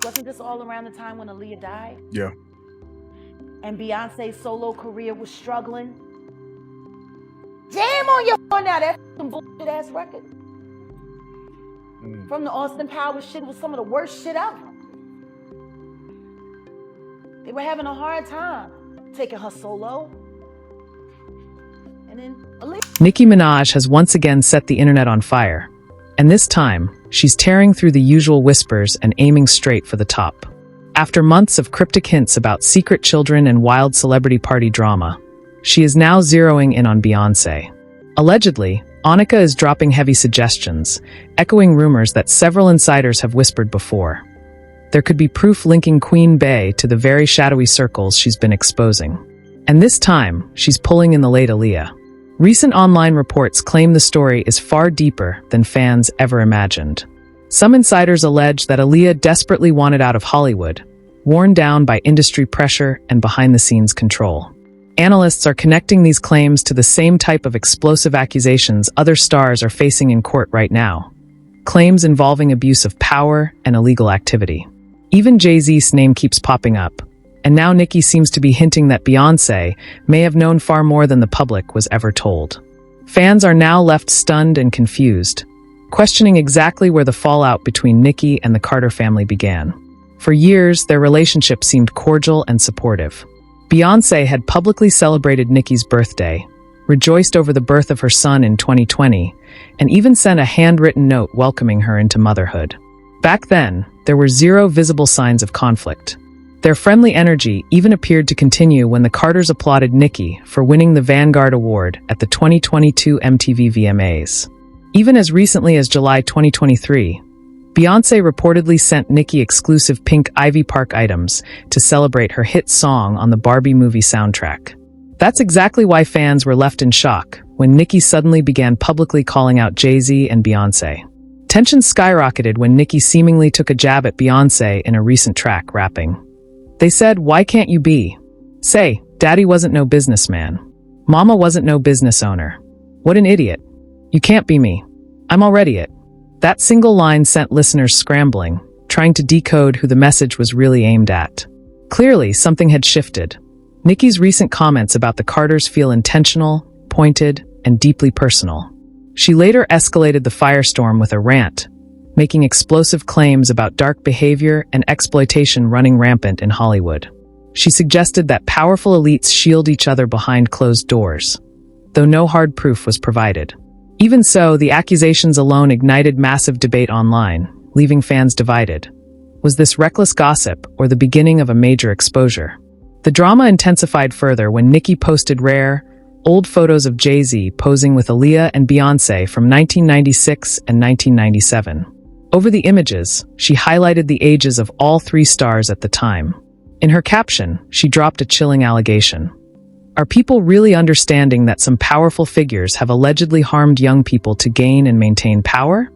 Wasn't this all around the time when Aaliyah died? Yeah. And Beyonce's solo career was struggling? Jam on your phone now, that fucking bullshit ass record. From the Austin Powers shit was some of the worst shit ever. They were having a hard time taking her solo. And then Aaliyah. Nicki Minaj has once again set the internet on fire. And this time, she's tearing through the usual whispers and aiming straight for the top. After months of cryptic hints about secret children and wild celebrity party drama, she is now zeroing in on Beyoncé. Allegedly, Annika is dropping heavy suggestions, echoing rumors that several insiders have whispered before. There could be proof linking Queen Bey to the very shadowy circles she's been exposing. And this time, she's pulling in the late Aaliyah. Recent online reports claim the story is far deeper than fans ever imagined. Some insiders allege that Aaliyah desperately wanted out of Hollywood, worn down by industry pressure and behind-the-scenes control. Analysts are connecting these claims to the same type of explosive accusations other stars are facing in court right now. Claims involving abuse of power and illegal activity. Even Jay-Z's name keeps popping up. And now Nicki seems to be hinting that Beyoncé may have known far more than the public was ever told. Fans are now left stunned and confused, questioning exactly where the fallout between Nicki and the Carter family began. For years, their relationship seemed cordial and supportive. Beyoncé had publicly celebrated Nicki's birthday, rejoiced over the birth of her son in 2020, and even sent a handwritten note welcoming her into motherhood. Back then, there were zero visible signs of conflict. Their friendly energy even appeared to continue when the Carters applauded Nicki for winning the Vanguard Award at the 2022 MTV VMAs. Even as recently as July 2023, Beyoncé reportedly sent Nicki exclusive pink Ivy Park items to celebrate her hit song on the Barbie movie soundtrack. That's exactly why fans were left in shock when Nicki suddenly began publicly calling out Jay-Z and Beyoncé. Tensions skyrocketed when Nicki seemingly took a jab at Beyoncé in a recent track, rapping. They said, "Why can't you be? Say, Daddy wasn't no businessman. Mama wasn't no business owner. What an idiot. You can't be me. I'm already it." That single line sent listeners scrambling, trying to decode who the message was really aimed at. Clearly, something had shifted. Nicki's recent comments about the Carters feel intentional, pointed, and deeply personal. She later escalated the firestorm with a rant, making explosive claims about dark behavior and exploitation running rampant in Hollywood. She suggested that powerful elites shield each other behind closed doors, though no hard proof was provided. Even so, the accusations alone ignited massive debate online, leaving fans divided. Was this reckless gossip or the beginning of a major exposure? The drama intensified further when Nicki posted rare, old photos of Jay-Z posing with Aaliyah and Beyoncé from 1996 and 1997. Over the images, she highlighted the ages of all three stars at the time. In her caption, she dropped a chilling allegation. Are people really understanding that some powerful figures have allegedly harmed young people to gain and maintain power?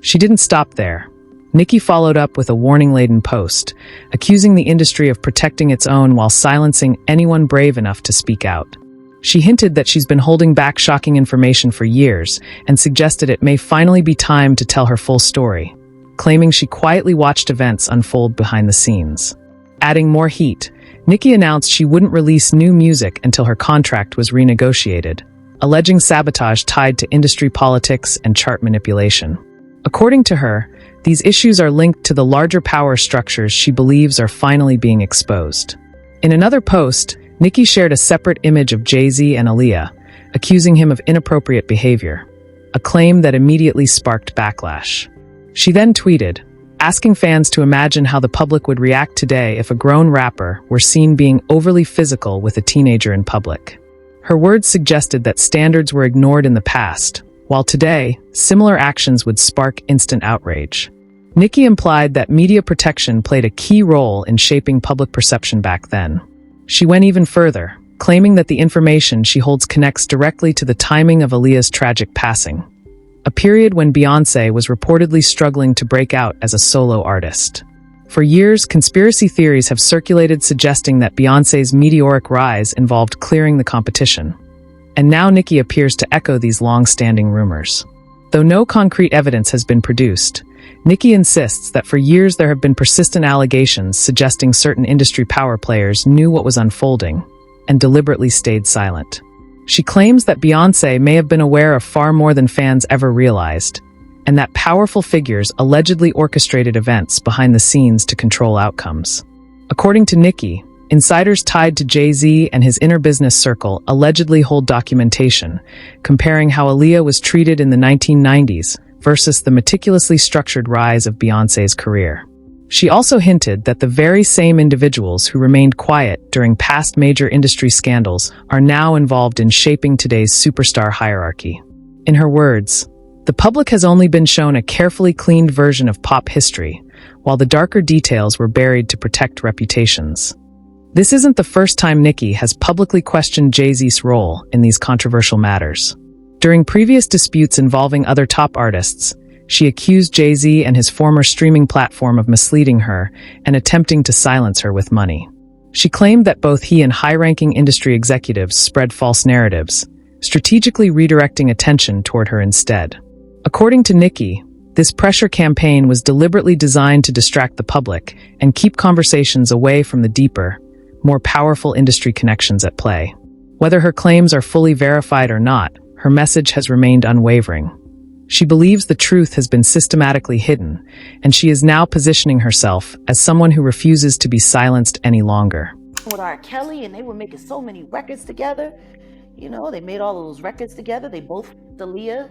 She didn't stop there. Nicki followed up with a warning-laden post, accusing the industry of protecting its own while silencing anyone brave enough to speak out. She hinted that she's been holding back shocking information for years and suggested it may finally be time to tell her full story, claiming she quietly watched events unfold behind the scenes. Adding more heat, Nicki announced she wouldn't release new music until her contract was renegotiated, alleging sabotage tied to industry politics and chart manipulation. According to her, these issues are linked to the larger power structures she believes are finally being exposed. In another post, Nicki shared a separate image of Jay-Z and Aaliyah, accusing him of inappropriate behavior, a claim that immediately sparked backlash. She then tweeted, asking fans to imagine how the public would react today if a grown rapper were seen being overly physical with a teenager in public. Her words suggested that standards were ignored in the past, while today, similar actions would spark instant outrage. Nicki implied that media protection played a key role in shaping public perception back then. She went even further, claiming that the information she holds connects directly to the timing of Aaliyah's tragic passing, a period when Beyoncé was reportedly struggling to break out as a solo artist. For years, conspiracy theories have circulated suggesting that Beyoncé's meteoric rise involved clearing the competition. And now Nicki appears to echo these long-standing rumors. Though no concrete evidence has been produced, Nicki insists that for years there have been persistent allegations suggesting certain industry power players knew what was unfolding and deliberately stayed silent. She claims that Beyoncé may have been aware of far more than fans ever realized, and that powerful figures allegedly orchestrated events behind the scenes to control outcomes. According to Nicki, insiders tied to Jay-Z and his inner business circle allegedly hold documentation, comparing how Aaliyah was treated in the 1990s versus the meticulously structured rise of Beyoncé's career. She also hinted that the very same individuals who remained quiet during past major industry scandals are now involved in shaping today's superstar hierarchy. In her words, "The public has only been shown a carefully cleaned version of pop history, while the darker details were buried to protect reputations." This isn't the first time Nicki has publicly questioned Jay-Z's role in these controversial matters. During previous disputes involving other top artists, she accused Jay-Z and his former streaming platform of misleading her and attempting to silence her with money. She claimed that both he and high-ranking industry executives spread false narratives, strategically redirecting attention toward her instead. According to Nicki, this pressure campaign was deliberately designed to distract the public and keep conversations away from the deeper, more powerful industry connections at play. Whether her claims are fully verified or not, her message has remained unwavering. She believes the truth has been systematically hidden, and she is now positioning herself as someone who refuses to be silenced any longer. With R. Kelly, and they were making so many records together. You know, they made all of those records together. They both, Aaliyah,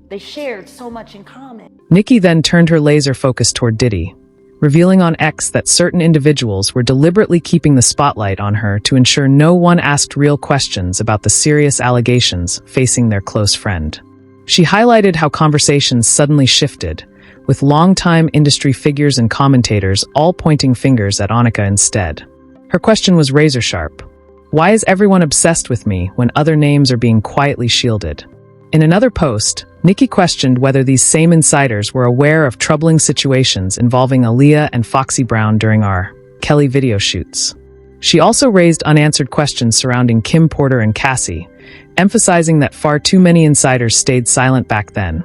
they shared so much in common. Nicki then turned her laser focus toward Diddy, revealing on X that certain individuals were deliberately keeping the spotlight on her to ensure no one asked real questions about the serious allegations facing their close friend. She highlighted how conversations suddenly shifted, with longtime industry figures and commentators all pointing fingers at Annika instead. Her question was razor-sharp. Why is everyone obsessed with me when other names are being quietly shielded? In another post, Nicki questioned whether these same insiders were aware of troubling situations involving Aaliyah and Foxy Brown during R. Kelly video shoots. She also raised unanswered questions surrounding Kim Porter and Cassie, emphasizing that far too many insiders stayed silent back then,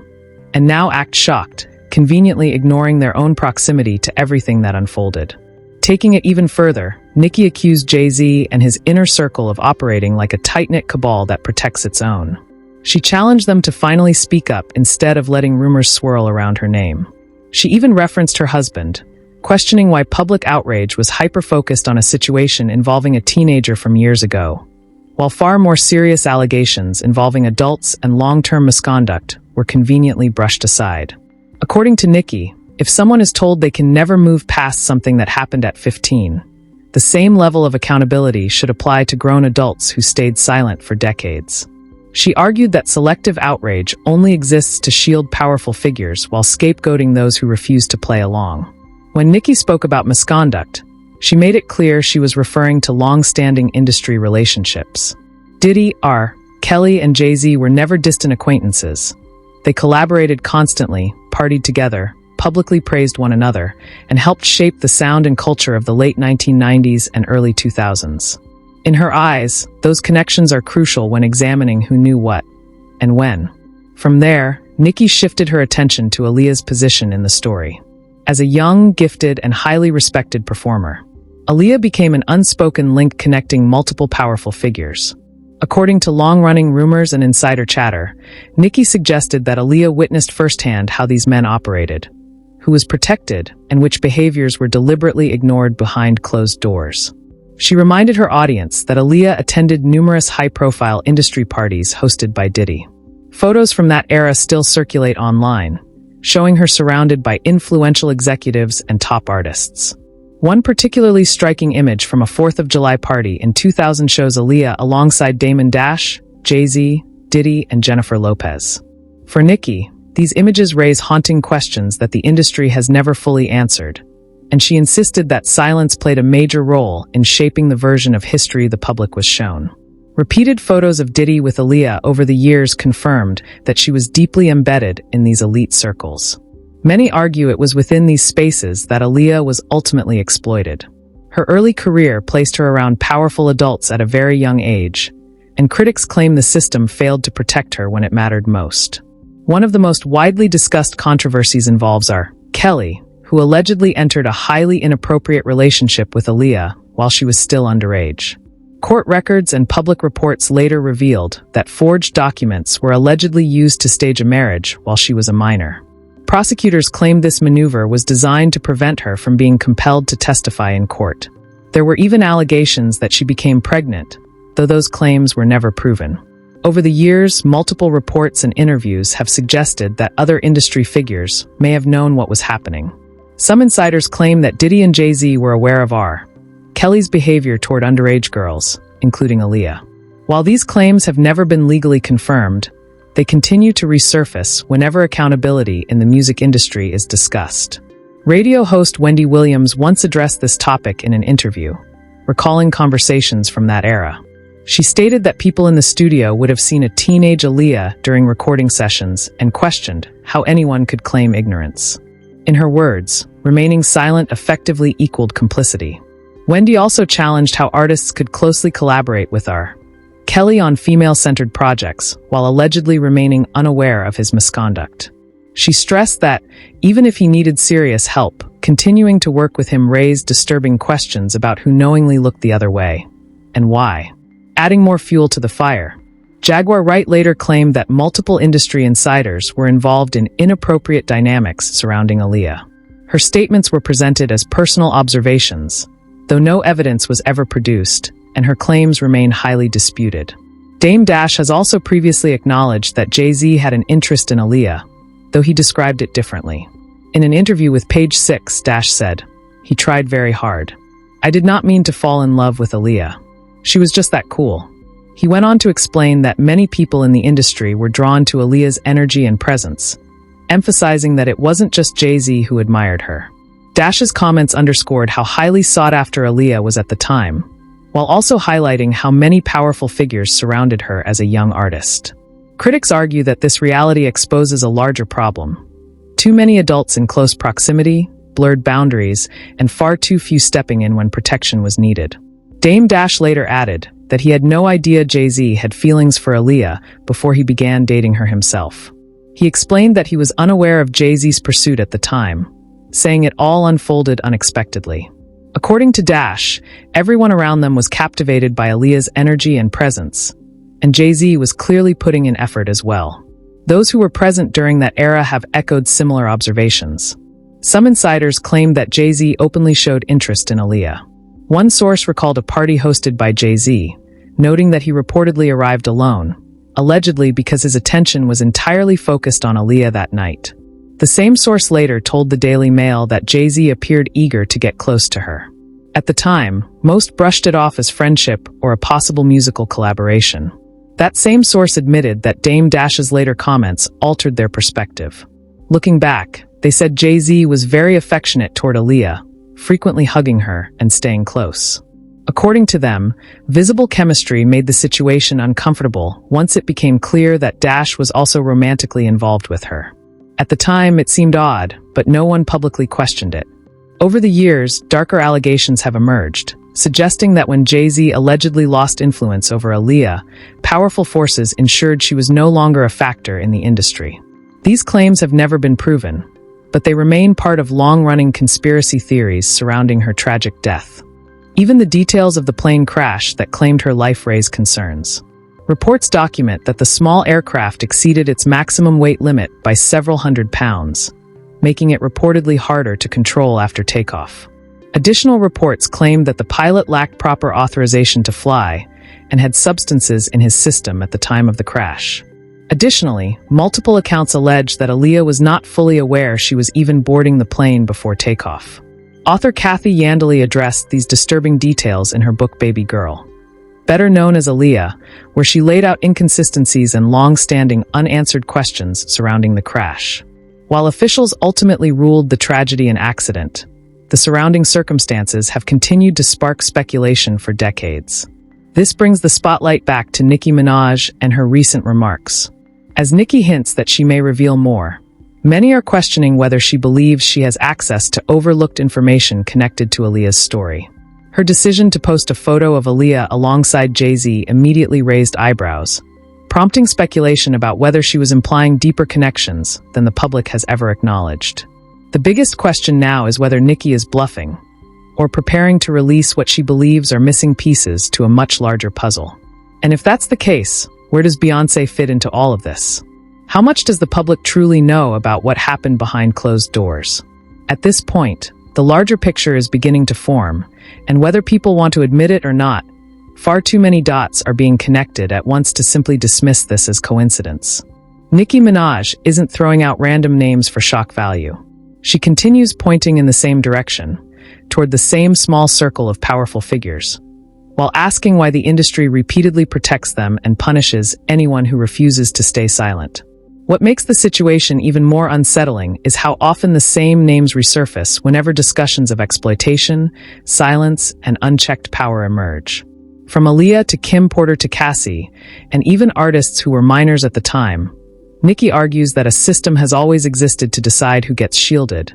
and now act shocked, conveniently ignoring their own proximity to everything that unfolded. Taking it even further, Nicki accused Jay-Z and his inner circle of operating like a tight-knit cabal that protects its own. She challenged them to finally speak up instead of letting rumors swirl around her name. She even referenced her husband, questioning why public outrage was hyper-focused on a situation involving a teenager from years ago, while far more serious allegations involving adults and long-term misconduct were conveniently brushed aside. According to Nicki, if someone is told they can never move past something that happened at 15, the same level of accountability should apply to grown adults who stayed silent for decades. She argued that selective outrage only exists to shield powerful figures while scapegoating those who refuse to play along. When Nicki spoke about misconduct, she made it clear she was referring to long-standing industry relationships. Diddy, R. Kelly, and Jay-Z were never distant acquaintances. They collaborated constantly, partied together, publicly praised one another, and helped shape the sound and culture of the late 1990s and early 2000s. In her eyes, those connections are crucial when examining who knew what and when. From there, Nicki shifted her attention to Aaliyah's position in the story. As a young, gifted, and highly respected performer, Aaliyah became an unspoken link connecting multiple powerful figures. According to long-running rumors and insider chatter, Nicki suggested that Aaliyah witnessed firsthand how these men operated, who was protected, and which behaviors were deliberately ignored behind closed doors. She reminded her audience that Aaliyah attended numerous high-profile industry parties hosted by Diddy. Photos from that era still circulate online, showing her surrounded by influential executives and top artists. One particularly striking image from a 4th of July party in 2000 shows Aaliyah alongside Damon Dash, Jay-Z, Diddy, and Jennifer Lopez. For Nicki, these images raise haunting questions that the industry has never fully answered, and she insisted that silence played a major role in shaping the version of history the public was shown. Repeated photos of Diddy with Aaliyah over the years confirmed that she was deeply embedded in these elite circles. Many argue it was within these spaces that Aaliyah was ultimately exploited. Her early career placed her around powerful adults at a very young age, and critics claim the system failed to protect her when it mattered most. One of the most widely discussed controversies involves R. Kelly, who allegedly entered a highly inappropriate relationship with Aaliyah while she was still underage. Court records and public reports later revealed that forged documents were allegedly used to stage a marriage while she was a minor. Prosecutors claimed this maneuver was designed to prevent her from being compelled to testify in court. There were even allegations that she became pregnant, though those claims were never proven. Over the years, multiple reports and interviews have suggested that other industry figures may have known what was happening. Some insiders claim that Diddy and Jay-Z were aware of R. Kelly's behavior toward underage girls, including Aaliyah. While these claims have never been legally confirmed, they continue to resurface whenever accountability in the music industry is discussed. Radio host Wendy Williams once addressed this topic in an interview, recalling conversations from that era. She stated that people in the studio would have seen a teenage Aaliyah during recording sessions and questioned how anyone could claim ignorance. In her words, remaining silent effectively equaled complicity. Wendy also challenged how artists could closely collaborate with R. Kelly on female-centered projects while allegedly remaining unaware of his misconduct. She stressed that, even if he needed serious help, continuing to work with him raised disturbing questions about who knowingly looked the other way, and why. Adding more fuel to the fire, Jaguar Wright later claimed that multiple industry insiders were involved in inappropriate dynamics surrounding Aaliyah. Her statements were presented as personal observations, though no evidence was ever produced, and her claims remain highly disputed. Dame Dash has also previously acknowledged that Jay-Z had an interest in Aaliyah, though he described it differently. In an interview with Page Six, Dash said, "He tried very hard. I did not mean to fall in love with Aaliyah. She was just that cool." He went on to explain that many people in the industry were drawn to Aaliyah's energy and presence, emphasizing that it wasn't just Jay-Z who admired her. Dash's comments underscored how highly sought after Aaliyah was at the time, while also highlighting how many powerful figures surrounded her as a young artist. Critics argue that this reality exposes a larger problem. Too many adults in close proximity, blurred boundaries, and far too few stepping in when protection was needed. Dame Dash later added that he had no idea Jay-Z had feelings for Aaliyah before he began dating her himself. He explained that he was unaware of Jay-Z's pursuit at the time, saying it all unfolded unexpectedly. According to Dash, everyone around them was captivated by Aaliyah's energy and presence, and Jay-Z was clearly putting in effort as well. Those who were present during that era have echoed similar observations. Some insiders claimed that Jay-Z openly showed interest in Aaliyah. One source recalled a party hosted by Jay-Z, noting that he reportedly arrived alone, allegedly because his attention was entirely focused on Aaliyah that night. The same source later told the Daily Mail that Jay-Z appeared eager to get close to her. At the time, most brushed it off as friendship or a possible musical collaboration. That same source admitted that Dame Dash's later comments altered their perspective. Looking back, they said Jay-Z was very affectionate toward Aaliyah, frequently hugging her and staying close. According to them, visible chemistry made the situation uncomfortable once it became clear that Dash was also romantically involved with her. At the time, it seemed odd, but no one publicly questioned it. Over the years, darker allegations have emerged, suggesting that when Jay-Z allegedly lost influence over Aaliyah, powerful forces ensured she was no longer a factor in the industry. These claims have never been proven, but they remain part of long-running conspiracy theories surrounding her tragic death. Even the details of the plane crash that claimed her life raise concerns. Reports document that the small aircraft exceeded its maximum weight limit by several hundred pounds, making it reportedly harder to control after takeoff. Additional reports claimed that the pilot lacked proper authorization to fly and had substances in his system at the time of the crash. Additionally, multiple accounts allege that Aaliyah was not fully aware she was even boarding the plane before takeoff. Author Kathy Yandeli addressed these disturbing details in her book Baby Girl, better known as Aaliyah, where she laid out inconsistencies and long-standing unanswered questions surrounding the crash. While officials ultimately ruled the tragedy an accident, the surrounding circumstances have continued to spark speculation for decades. This brings the spotlight back to Nicki Minaj and her recent remarks. As Nicki hints that she may reveal more, many are questioning whether she believes she has access to overlooked information connected to Aaliyah's story. Her decision to post a photo of Aaliyah alongside Jay-Z immediately raised eyebrows, prompting speculation about whether she was implying deeper connections than the public has ever acknowledged. The biggest question now is whether Nicki is bluffing, or preparing to release what she believes are missing pieces to a much larger puzzle. And if that's the case, where does Beyoncé fit into all of this? How much does the public truly know about what happened behind closed doors? At this point, the larger picture is beginning to form, and whether people want to admit it or not, far too many dots are being connected at once to simply dismiss this as coincidence. Nicki Minaj isn't throwing out random names for shock value. She continues pointing in the same direction, toward the same small circle of powerful figures, while asking why the industry repeatedly protects them and punishes anyone who refuses to stay silent. What makes the situation even more unsettling is how often the same names resurface whenever discussions of exploitation, silence, and unchecked power emerge. From Aaliyah to Kim Porter to Cassie, and even artists who were minors at the time, Nicki argues that a system has always existed to decide who gets shielded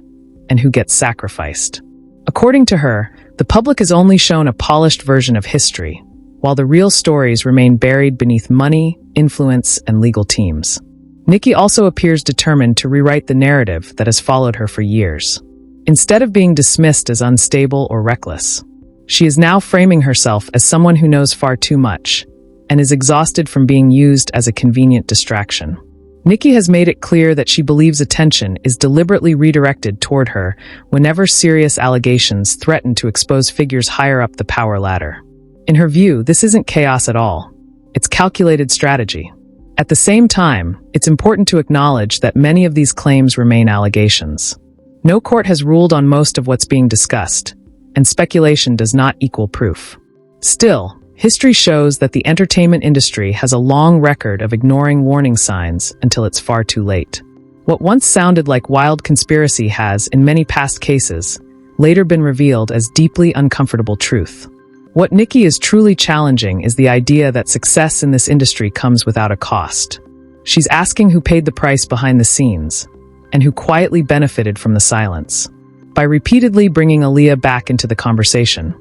and who gets sacrificed. According to her, the public is only shown a polished version of history, while the real stories remain buried beneath money, influence, and legal teams. Nicki also appears determined to rewrite the narrative that has followed her for years. Instead of being dismissed as unstable or reckless, she is now framing herself as someone who knows far too much and is exhausted from being used as a convenient distraction. Nicki has made it clear that she believes attention is deliberately redirected toward her whenever serious allegations threaten to expose figures higher up the power ladder. In her view, this isn't chaos at all. It's calculated strategy. At the same time, it's important to acknowledge that many of these claims remain allegations. No court has ruled on most of what's being discussed, and speculation does not equal proof. Still, history shows that the entertainment industry has a long record of ignoring warning signs until it's far too late. What once sounded like wild conspiracy has, in many past cases, later been revealed as deeply uncomfortable truth. What Nicki is truly challenging is the idea that success in this industry comes without a cost. She's asking who paid the price behind the scenes, and who quietly benefited from the silence. By repeatedly bringing Aaliyah back into the conversation,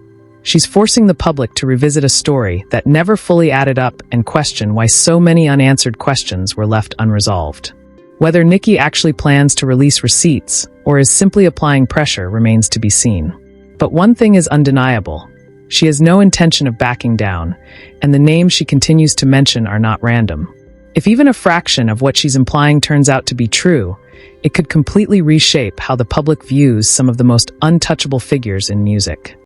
she's forcing the public to revisit a story that never fully added up and question why so many unanswered questions were left unresolved. Whether Nicki actually plans to release receipts or is simply applying pressure remains to be seen. But one thing is undeniable. She has no intention of backing down, and the names she continues to mention are not random. If even a fraction of what she's implying turns out to be true, it could completely reshape how the public views some of the most untouchable figures in music.